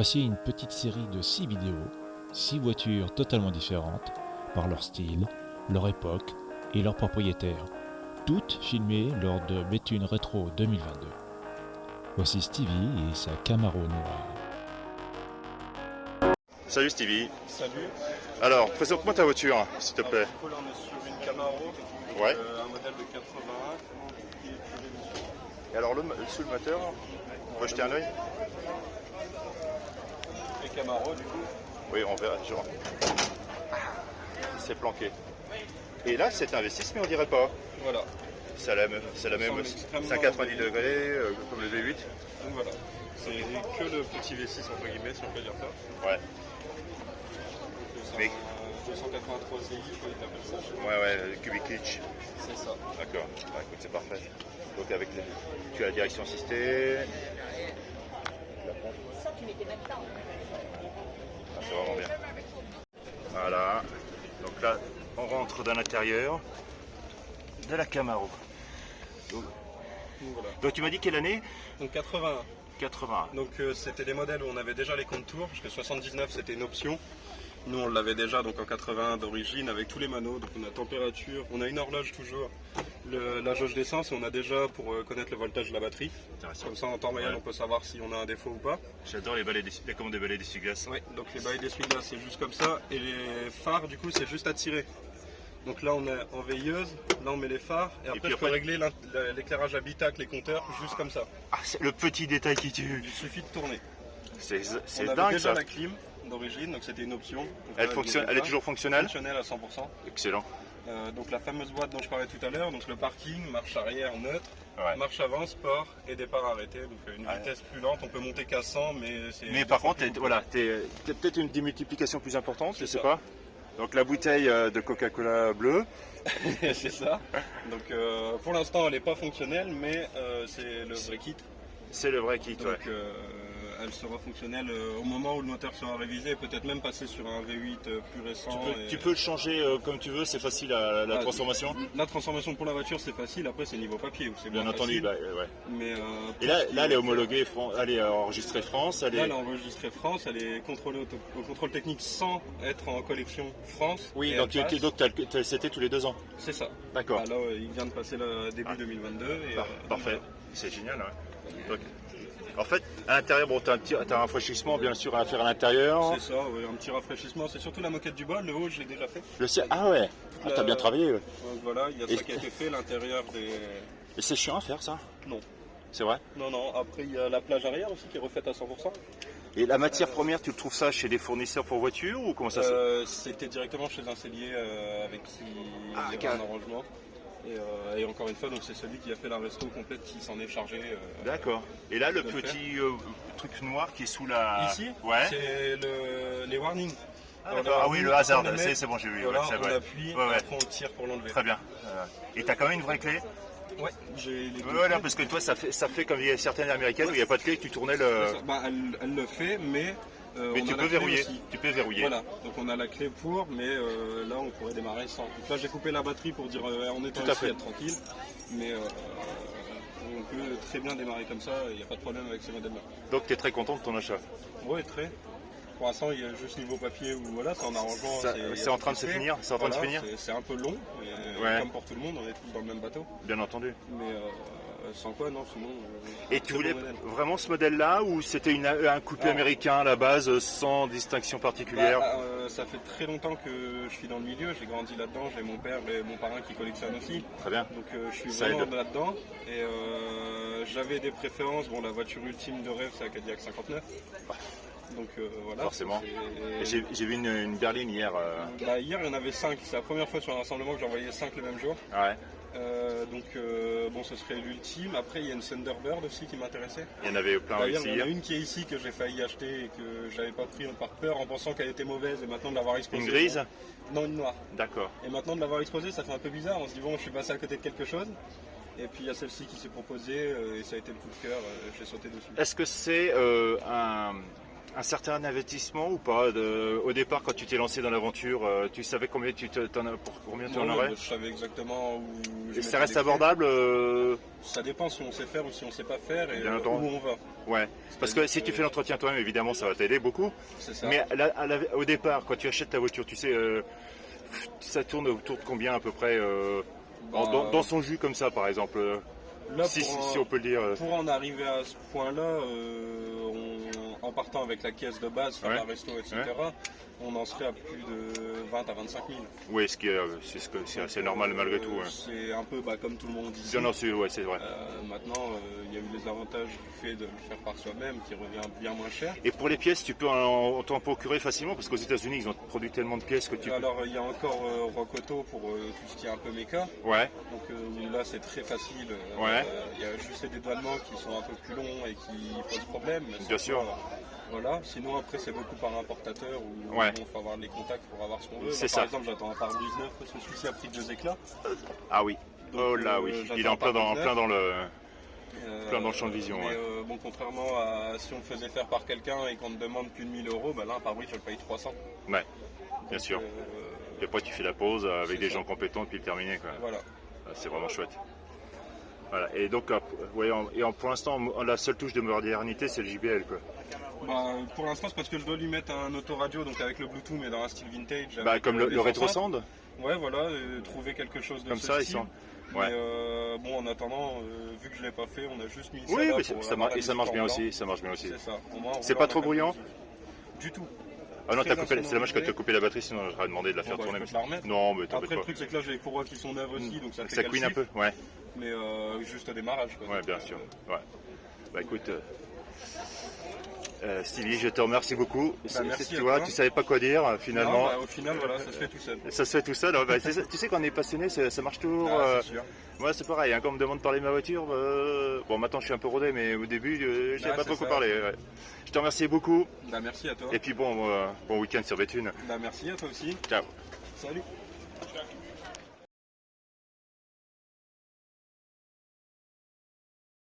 Voici une petite série de 6 vidéos, 6 voitures totalement différentes par leur style, leur époque et leurs propriétaires, toutes filmées lors de Béthune Rétro 2022. Voici Stevie et sa Camaro noire. Salut Stevie. Salut. Alors, présente-moi ta voiture, s'il te plaît. Du coup, là, on est sur une Camaro, Ouais. un modèle de 81 qui est plus révolution. Et alors, sous le moteur, on peut jeter un œil? Et Camaro, du coup. Oui, on verra. Genre. C'est planqué. Et là, c'est investi, mais on dirait pas. Voilà. C'est la même. C'est un 90 degrés, comme le V8. Donc voilà. C'est que le petit V6, entre guillemets, si on peut dire ça. Ouais. C'est Mais- un 283 CI, je crois qu'ils appellent ça. Ouais, le Cubic Hitch. C'est ça. D'accord. Bah, écoute, c'est parfait. Donc, avec tu as la direction assistée. Ça, tu mettais même pas. Ah, c'est vraiment bien. Voilà. Donc là, on rentre dans l'intérieur de la Camaro. Donc voilà. Donc tu m'as dit quelle année? Donc 81. 80. Donc c'était des modèles où on avait déjà les contours, parce que 79 c'était une option. Nous on l'avait déjà donc en 81 d'origine avec tous les manos, donc on a température, on a une horloge toujours, la jauge d'essence et on a déjà pour connaître le voltage de la batterie. Intéressant. Comme ça en temps réel Ouais. on peut savoir si on a un défaut ou pas. J'adore les commandes de balais d'essuie-glace. Oui, donc les bails d'essuie-glace c'est juste comme ça et les phares du coup c'est juste à tirer. Donc là on est en veilleuse, là on met les phares et après puis je peux après- régler l'éclairage habitacle, les compteurs juste comme ça. Ah, c'est le petit détail qui tue. Il suffit de tourner. C'est On avait dingue déjà ça. la clim d'origine, donc c'était une option. Donc Elle là, fonctionne, n'y elle est pas. toujours fonctionnelle. Fonctionnelle à 100%. Excellent. Donc la fameuse boîte dont je parlais tout à l'heure, donc le parking, marche arrière neutre, Ouais. marche avant, sport et départ arrêté. Donc une Ouais. vitesse plus lente, on peut monter qu'à 100, mais c'est. Mais par contre, voilà, t'es peut-être une démultiplication plus importante, je C'est sais ça. pas. Donc la bouteille de Coca-Cola bleue. c'est ça. Donc pour l'instant elle n'est pas fonctionnelle, mais c'est le vrai kit. C'est le vrai kit, Donc ouais. elle sera fonctionnelle au moment où le moteur sera révisé, et peut-être même passer sur un V8 plus récent. Tu peux le changer comme tu veux, c'est facile la Ah, transformation. La transformation pour la voiture c'est facile, après c'est niveau papier où c'est Bien moins entendu, facile. bah, ouais. Mais, Et là, elle est homologuée, elle est enregistrée France, elle Là, est. elle est enregistrée France, elle est contrôlée au contrôle technique sans être en collection France. Oui, et donc, elle passe. c'était tous les 2 ans. C'est ça. D'accord. Là, il vient de passer le début 2022. Et, Parfait. C'est génial, hein. Donc, en fait, à l'intérieur, bon, t'as un rafraîchissement bien sûr à faire à l'intérieur. C'est ça, ouais, un petit rafraîchissement. C'est surtout la moquette du bas, le haut, je l'ai déjà fait. Ah ouais, ah, t'as bien travaillé. Ouais. Donc voilà, il y a Et- ça qui a été fait, l'intérieur des. Et c'est chiant à faire ça, Non. c'est vrai. Non, après il y a la plage arrière aussi qui est refaite à 100%. Et la matière première, tu le trouves ça chez des fournisseurs pour voitures ou comment ça se C'était directement chez un cellier avec qui Ah, il y avait carré. un arrangement. Et encore une fois, donc c'est celui qui a fait la resto complète qui s'en est chargé. D'accord. Et là, le de le petit truc noir qui est sous la. Ici, Ouais. c'est les warnings. Ah, Alors, d'accord. Ah oui, le on hasard, le met, c'est bon, j'ai vu. Voilà, ouais, c'est on vrai. appuie, Ouais, ouais. après on tire pour l'enlever. Très bien. Et t'as quand même une vraie clé. Ouais, j'ai les deux Ouais, là, clés. parce que toi, ça fait comme il y a certaines américaines où il n'y a pas de clé, tu tournais le. Bah, elle le fait, mais, Mais on tu a peux la clé verrouiller. aussi. Tu peux verrouiller. Voilà, donc on a la clé pour, mais là on pourrait démarrer sans. Donc là j'ai coupé la batterie pour dire on est Tout à ici, fait. être tranquille, mais on peut très bien démarrer comme ça, il n'y a pas de problème avec ces modèles-là. Donc tu es très content de ton achat. Ouais, très. Pour l'instant, il y a juste niveau papier où voilà, c'est en arrangement. C'est en train de se finir. C'est en train de se finir. C'est un peu long, mais Ouais. comme pour tout le monde, on est tous dans le même bateau. Bien entendu. Mais sans quoi, non, sinon. Et tu voulais vraiment ce modèle-là ou c'était un coupé américain à la base sans distinction particulière? Ça fait très longtemps que je suis dans le milieu, j'ai grandi là-dedans, j'ai mon père et mon parrain qui collectionnent aussi. Très bien. Donc je suis Ça vraiment aide. là-dedans. Et j'avais des préférences. Bon, la voiture ultime de rêve, c'est la Cadillac 59. Donc voilà. Forcément. c'est- J'ai vu une berline hier. Bah, hier, il y en avait 5. C'est la première fois sur un rassemblement que j'en voyais 5 le même jour. Ouais. Donc bon, ce serait l'ultime. Après, il y a une Thunderbird aussi qui m'intéressait. Il y en avait plein D'ailleurs, aussi. il y en a une qui est ici que j'ai failli acheter et que j'avais pas pris par peur en pensant qu'elle était mauvaise et maintenant de l'avoir exposée. Une grise? Non, une noire. D'accord. Et maintenant de l'avoir exposée, ça fait un peu bizarre. On se dit bon, je suis passé à côté de quelque chose. Et puis il y a celle-ci qui s'est proposée et ça a été le coup de cœur. J'ai sauté dessus. Est-ce que c'est un un certain investissement ou pas au départ, quand tu t'es lancé dans l'aventure, tu savais combien pour combien tu en aurais? Je savais exactement où je Et ça mettais reste les pieds. abordable Ça dépend si on sait faire ou si on sait pas faire et Bien où entendu. on va. Ouais. Parce que si tu fais l'entretien toi-même, évidemment, ça va t'aider beaucoup. C'est ça. Mais au départ, quand tu achètes ta voiture, tu sais, ça tourne autour de combien à peu près dans son jus comme ça, par exemple Là, si on peut le dire. Pour en arriver à ce point-là, en partant avec la caisse de base, faire Ouais. la resto, etc., on en serait à plus de 20 à 25 000. Oui, c'est assez normal malgré tout. Ouais. C'est un peu comme tout le monde dit. Bien sûr, ouais, c'est vrai. Maintenant, il y a eu les avantages du fait de le faire par soi-même qui revient bien moins cher. Et pour les pièces, tu peux t'en procurer facilement parce qu'aux États-Unis, ils ont produit tellement de pièces que tu peux. Alors, il y a encore Rocoto pour tout ce qui est un peu méca. Ouais, Donc là, c'est très facile. Ouais. Il y a juste les dédouanements qui sont un peu plus longs et qui posent problème. Mais Bien c'est sûr. pas- Voilà. Sinon, après, c'est beaucoup par importateur où Ouais. il faut avoir les contacts pour avoir ce qu'on veut. C'est Moi, ça. Par exemple, j'attends un pare-brise neuf parce que celui-ci a pris 2 éclats. ah oui. Donc, Oh là oui, il est en plein dans le champ de vision. Mais Ouais. bon, contrairement à si on le faisait faire par quelqu'un et qu'on ne demande plus de 1000 €, bah là, un pare-brise, je le paye 300. Ouais, bien Donc, sûr. Et après, tu fais la pause avec c'est des ça. gens compétents et puis le terminer. Quoi. Voilà. C'est vraiment chouette. Voilà. Et donc, pour l'instant, la seule touche de modernité, c'est le JBL. Quoi. Bah, pour l'instant, c'est parce que je dois lui mettre un autoradio, donc avec le Bluetooth, mais dans un style vintage. Bah, avec, comme des le rétro enceintes. sound, Ouais, voilà, trouver quelque chose de comme ce ça, ils style. sont. Ouais. Mais bon, en attendant, vu que je l'ai pas fait, on a juste mis ça Oui, là mais pour ça avoir la marche, et ça musique marche en bien blanc. aussi. Ça marche bien aussi. C'est ça. Au moins, en C'est roulant, pas on trop a bruyant de musique. Du tout. Ah non, Très c'est dommage que tu as coupé la batterie, sinon j'aurais demandé de la faire Bon, bah, tourner. je peux te la remettre. Non, mais Après, t'embête le pas. truc, c'est que là, j'ai les courroies qui sont neuves aussi, donc ça fait Ça couine un peu, ouais. Mais juste au démarrage. Quoi. Ouais, bien sûr. Ouais. Bah écoute, Stevie, je te remercie beaucoup. merci Tu à vois, toi. tu savais pas quoi dire finalement. Non, bah, au final, voilà, ça se fait tout seul. Ça se fait tout seul. Bah, c'est ça. Tu sais, quand on est passionné, ça marche toujours. Ah, c'est sûr. Moi, c'est pareil. Quand on me demande de parler de ma voiture, bon, maintenant je suis un peu rodé, mais au début, je savais Ah, pas c'est trop quoi ça. parler. Ouais. Je te remercie beaucoup. Bah, merci à toi. Et puis bon week-end sur Béthune. Bah, merci à toi aussi. Ciao. Salut.